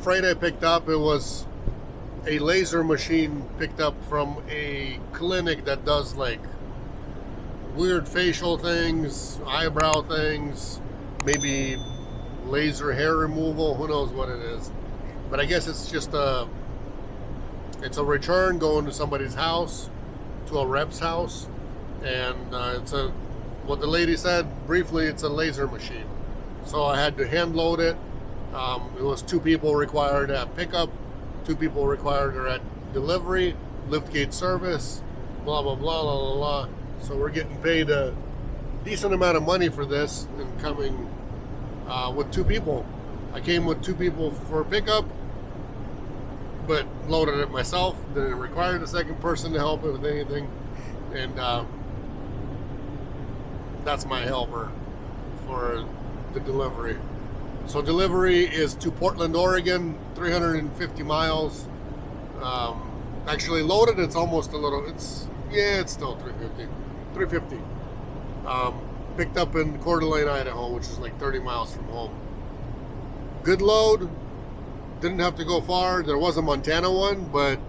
freight I picked up, it was a laser machine picked up from a clinic that does like weird facial things, eyebrow things, maybe laser hair removal, who knows what it is. But I guess it's just a return going to somebody's house, to a rep's house, and what the lady said briefly, it's a laser machine. So I had to hand load it. It was 2 people required at pickup, 2 people required at delivery, liftgate service, blah blah blah blah blah blah. So we're getting paid a decent amount of money for this, and coming with 2 people. I came with 2 people for pickup, but loaded it myself. Didn't require the second person to help it with anything, and that's my helper for the delivery. So delivery is to Portland, Oregon, 350 miles. Actually loaded, it's almost a little, it's still 350. Picked up in Coeur d'Alene, Idaho, which is like 30 miles from home. Good load. Didn't have to go far. There was a Montana one, but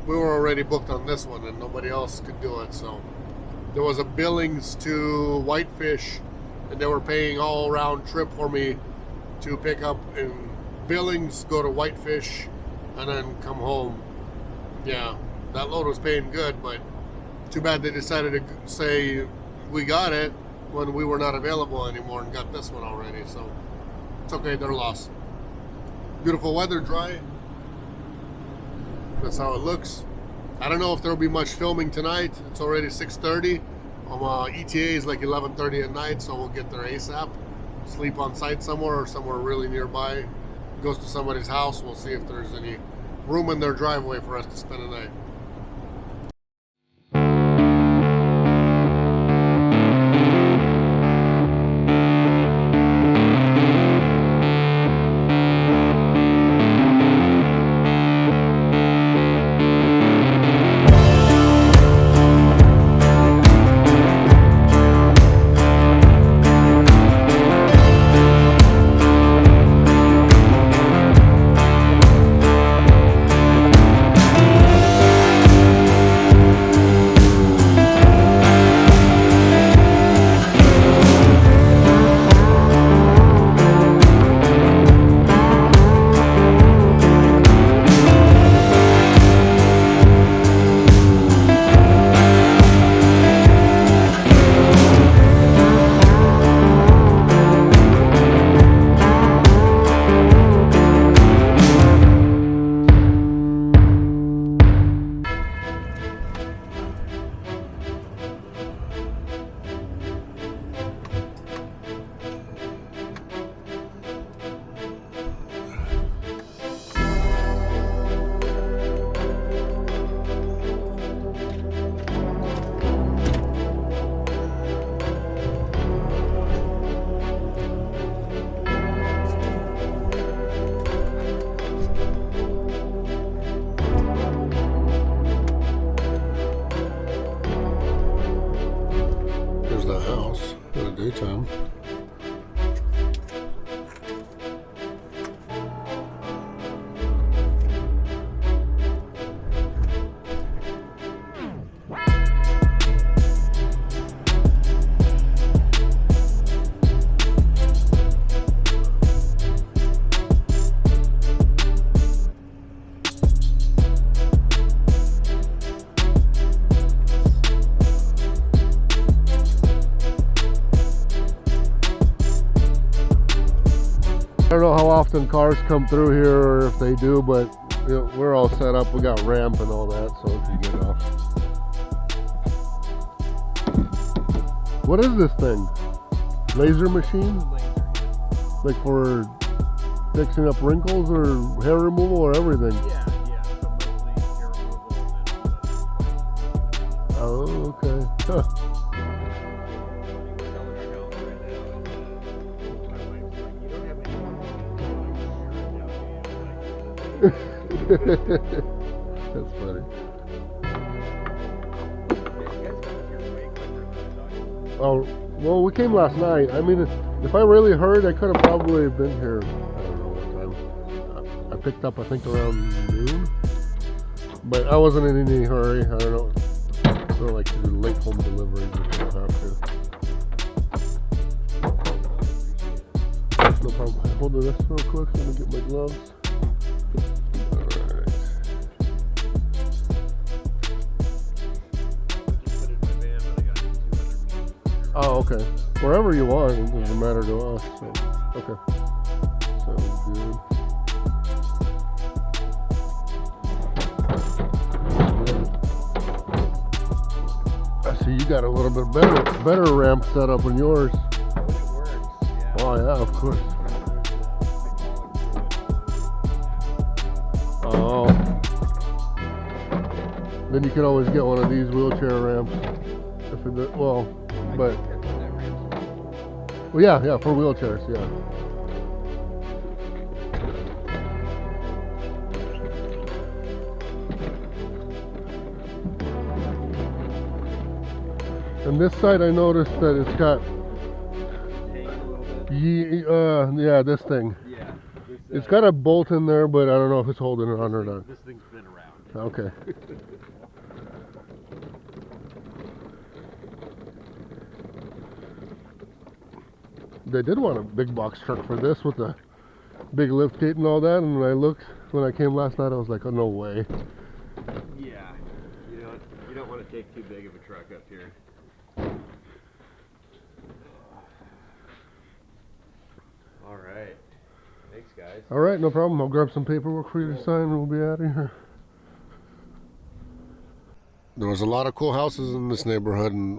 we were already booked on this one and nobody else could do it. So there was a Billings to Whitefish, and they were paying all round trip for me to pick up in Billings, go to Whitefish, and then come home. Yeah, that load was paying good, but too bad they decided to say we got it when we were not available anymore and got this one already. So it's okay, their loss. Beautiful weather, dry. That's how it looks. I don't know if there'll be much filming tonight. It's already 6:30. ETA is like 11:30 at night, so we'll get there ASAP. Sleep on site somewhere or somewhere really nearby. Goes to somebody's house. We'll see if there's any room in their driveway for us to spend a night. Daytime. I don't know how often cars come through here or if they do, but you know, we're all set up. We got ramp and all that, so if you get off. What is this thing? Laser machine? Like for fixing up wrinkles or hair removal or everything? Yeah, so mostly hair removal and Oh, okay. Huh. That's funny. Oh, well, we came last night. I mean, if I really hurried, I could have probably been here, I don't know what time. I picked up, I think, around noon. But I wasn't in any hurry. I don't know. I don't like to do late home deliveries if you don't have to. No problem. Hold this real quick. Let me get my gloves. Alright. Just put it in my van, but I got 200. Oh, okay. Wherever you want, it doesn't matter to us. So, okay. Sounds good. I see you got a little bit better ramp set up than yours. It works, yeah. Oh yeah, of course. Oh. Then you could always get one of these wheelchair ramps. If it, well, but well, yeah, for wheelchairs, yeah. And this side, I noticed that it's got, yeah, this thing. Yeah. It's got a bolt in there, but I don't know if it's holding it on or not. This thing's been around. Okay. They did want a big box truck for this with the big lift gate and all that, and when I came last night, I was like, oh, no way. Yeah. You don't want to take too big of a truck up here. All right. Thanks, guys. All right, no problem. I'll grab some paperwork for you to sign and we'll be out of here. There was a lot of cool houses in this neighborhood, and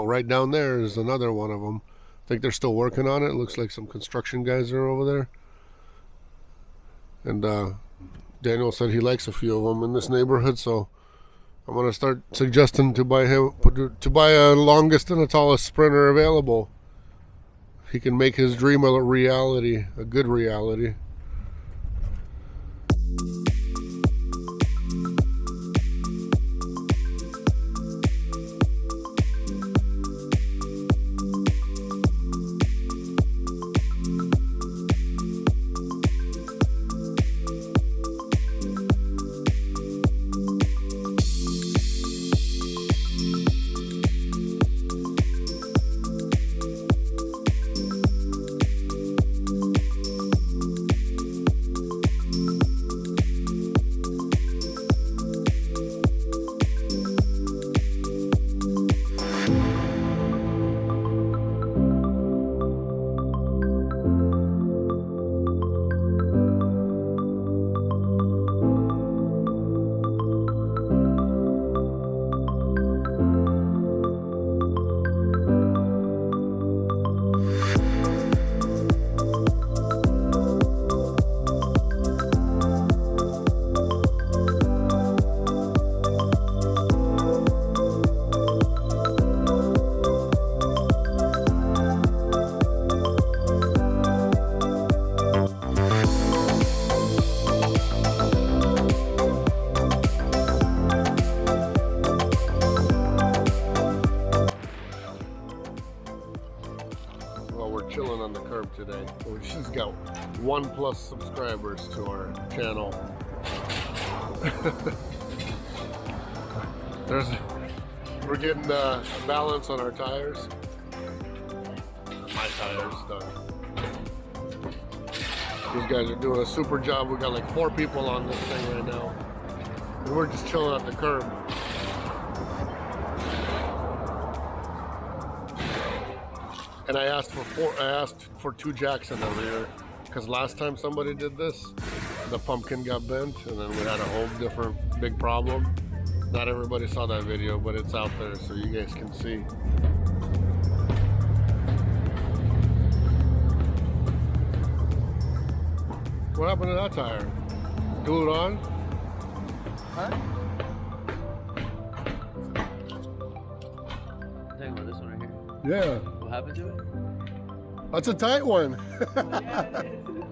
right down there is another one of them. I think they're still working on it. It looks like some construction guys are over there. And Daniel said he likes a few of them in this neighborhood, so I'm gonna start suggesting to buy a longest and the tallest Sprinter available. He can make his dream a reality, a good reality. Chilling on the curb today. We just got 1+ subscribers to our channel. We're getting balance on our tires. My tires done. These guys are doing a super job. We got like 4 people on this thing right now, and we're just chilling at the curb. And I asked for 2 jacks in the rear, because last time somebody did this, the pumpkin got bent, and then we had a whole different big problem. Not everybody saw that video, but it's out there so you guys can see. What happened to that tire? Glue it on? Huh? Talking about this one right here. Yeah. What happened to it? That's a tight one. Yeah, it is.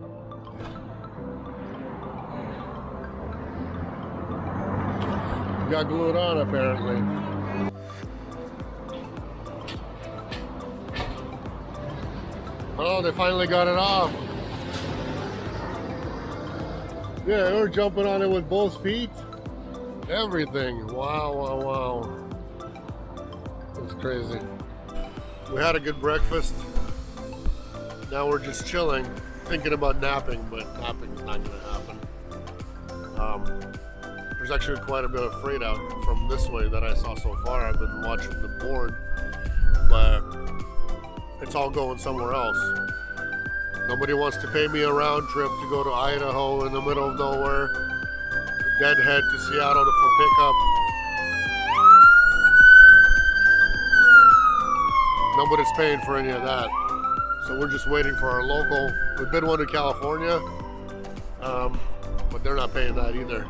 Got glued on apparently. Oh, they finally got it off. Yeah, we're jumping on it with both feet. Everything. Wow, wow, wow. That's crazy. We had a good breakfast. Now we're just chilling, thinking about napping, but napping's not going to happen. There's actually quite a bit of freight out from this way that I saw so far. I've been watching the board, but it's all going somewhere else. Nobody wants to pay me a round trip to go to Idaho in the middle of nowhere, deadhead to Seattle for pickup. Nobody's paying for any of that. So we're just waiting for our local. We bid one to California, but they're not paying that either.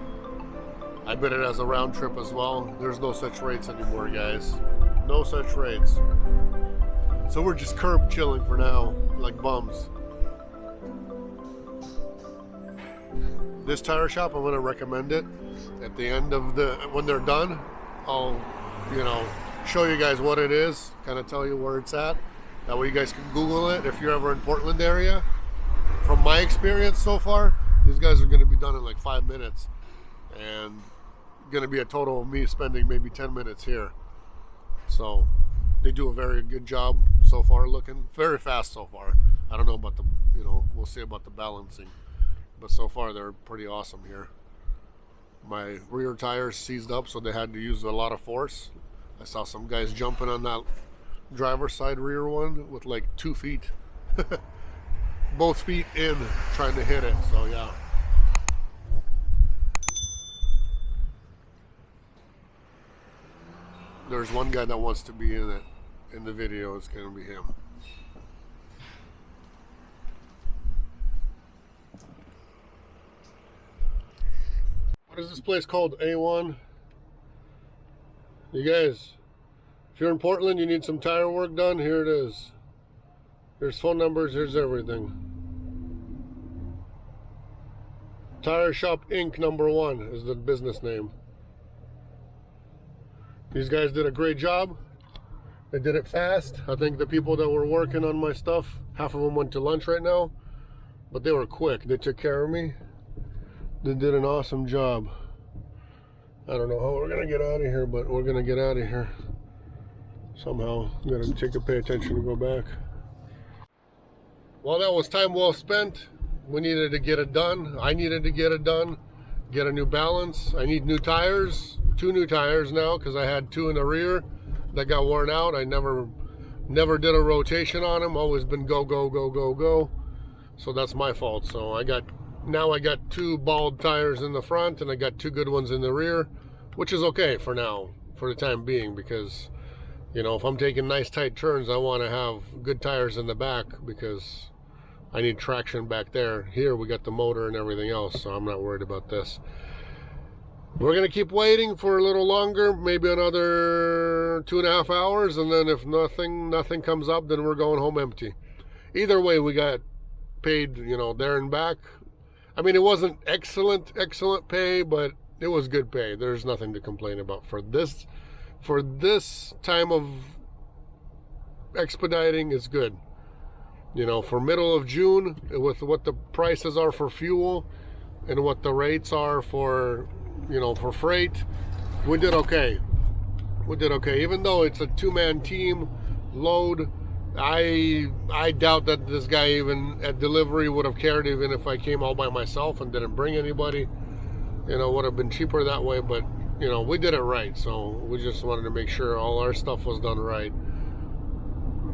I bid it as a round trip as well. There's no such rates anymore, guys. No such rates. So we're just curb chilling for now, like bums. This tire shop, I'm gonna recommend it. At the end of when they're done, I'll, show you guys what it is, kind of tell you where it's at. That way you guys can Google it if you're ever in Portland area. From my experience so far, these guys are gonna be done in like 5 minutes. And gonna be a total of me spending maybe 10 minutes here. So they do a very good job so far, looking very fast so far. I don't know about the, we'll see about the balancing. But so far they're pretty awesome here. My rear tires seized up, so they had to use a lot of force. I saw some guys jumping on that driver's side rear one with like 2 feet. Both feet in, trying to hit it, so yeah. There's one guy that wants to be in it. In the video, it's gonna be him. What is this place called? A1? You guys, if you're in Portland, you need some tire work done, here it is. Here's phone numbers, here's everything. Tire Shop Inc. #1 is the business name. These guys did a great job. They did it fast. I think the people that were working on my stuff, half of them went to lunch right now, but they were quick. They took care of me. They did an awesome job. I don't know how we're gonna get out of here, but we're gonna get out of here somehow. I'm gonna pay attention and go back. Well, that was time well spent. We needed to get it done. I needed to get it done. Get a new balance. I need new tires. 2 new tires now, because I had 2 in the rear that got worn out. I never did a rotation on them. Always been go, go, go, go, go. So that's my fault. So now I got 2 bald tires in the front, and I got 2 good ones in the rear, which is okay for now, for the time being, because if I'm taking nice tight turns, I want to have good tires in the back, because I need traction back there. Here we got the motor and everything else, so I'm not worried about this. We're gonna keep waiting for a little longer, maybe another 2.5 hours, and then if nothing comes up, then we're going home empty. Either way, we got paid, there and back. I mean, it wasn't excellent pay, but it was good pay. There's nothing to complain about for this time of expediting. Is good. For middle of June, with what the prices are for fuel and what the rates are for for freight, we did okay. Even though it's a 2-man team load, I doubt that this guy even at delivery would have cared, even if I came all by myself and didn't bring anybody. Would have been cheaper that way, but we did it right. So we just wanted to make sure all our stuff was done right.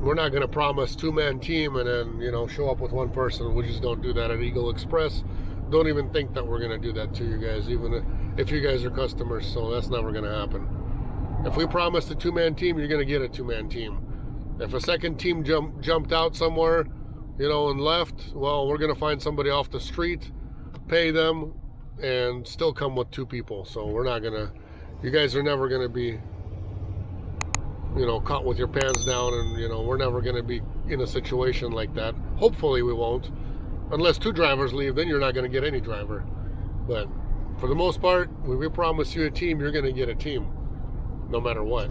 We're not going to promise 2-man team and then show up with 1 person. We just don't do that at Eagle Express. Don't even think that we're going to do that to you guys, even if you guys are customers. So that's never going to happen. If we promised a 2-man team, you're going to get a 2-man team. If a second team jumped out somewhere, and left, well, we're going to find somebody off the street, pay them, and still come with 2 people. So we're not going to, you guys are never going to be, caught with your pants down, and, we're never going to be in a situation like that. Hopefully we won't. Unless 2 drivers leave, then you're not going to get any driver. But for the most part, when we promise you a team, you're going to get a team, no matter what.